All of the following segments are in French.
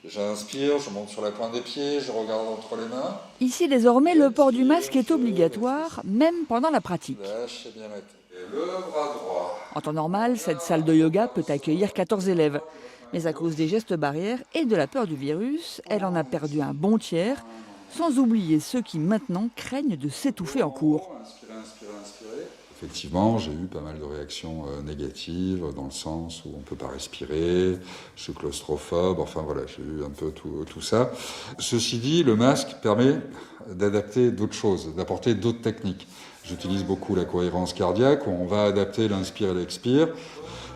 J'inspire, je monte sur la pointe des pieds, je regarde entre les mains. Ici, désormais, le port du masque est obligatoire, même pendant la pratique. Lâchez bien la tête. Et le bras droit. En temps normal, cette salle de yoga peut accueillir 14 élèves. Mais à cause des gestes barrières et de la peur du virus, elle en a perdu un bon tiers, sans oublier ceux qui maintenant craignent de s'étouffer en cours. Inspirez, inspirez, inspirez. Effectivement, j'ai eu pas mal de réactions négatives, dans le sens où on ne peut pas respirer, je suis claustrophobe, enfin voilà, j'ai eu un peu tout ça. Ceci dit, le masque permet d'adapter d'autres choses, d'apporter d'autres techniques. J'utilise beaucoup la cohérence cardiaque, où on va adapter l'inspire et l'expire.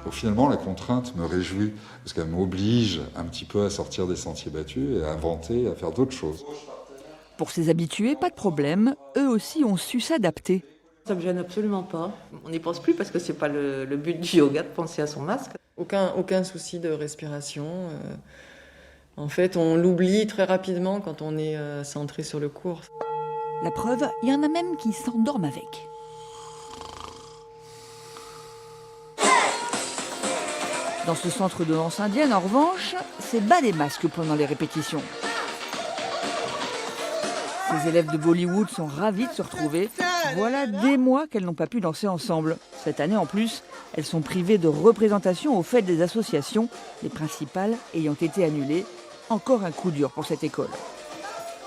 Donc finalement, la contrainte me réjouit, parce qu'elle m'oblige un petit peu à sortir des sentiers battus et à inventer, à faire d'autres choses. Pour ces habitués, pas de problème, eux aussi ont su s'adapter. Ça me gêne absolument pas. On n'y pense plus parce que c'est pas le but du yoga de penser à son masque. Aucun souci de respiration. En fait, on l'oublie très rapidement quand on est centré sur le cours. La preuve, il y en a même qui s'endorment avec. Dans ce centre de danse indienne, en revanche, c'est bas les masques pendant les répétitions. Ces élèves de Bollywood sont ravis de se retrouver. Voilà des mois qu'elles n'ont pas pu danser ensemble. Cette année en plus, elles sont privées de représentation aux fêtes des associations, les principales ayant été annulées. Encore un coup dur pour cette école.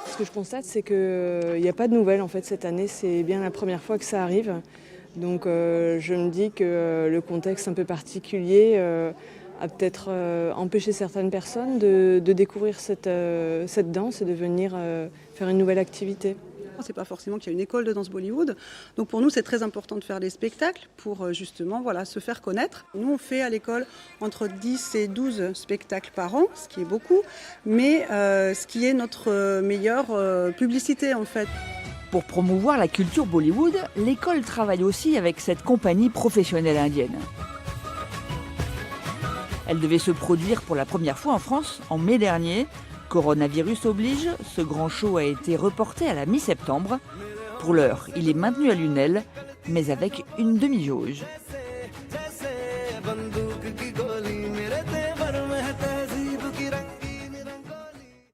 Ce que je constate, c'est qu'il n'y a pas de nouvelles en fait cette année. C'est bien la première fois que ça arrive. Donc je me dis que le contexte un peu particulier a peut-être empêché certaines personnes de découvrir cette danse et de venir faire une nouvelle activité. C'est pas forcément qu'il y a une école de danse Bollywood. Donc pour nous, c'est très important de faire des spectacles pour justement se faire connaître. Nous, on fait à l'école entre 10 et 12 spectacles par an, ce qui est beaucoup, mais ce qui est notre meilleure publicité en fait. Pour promouvoir la culture Bollywood, l'école travaille aussi avec cette compagnie professionnelle indienne. Elle devait se produire pour la première fois en France en mai dernier. Coronavirus oblige, ce grand show a été reporté à la mi-septembre. Pour l'heure, il est maintenu à Lunel, mais avec une demi-jauge.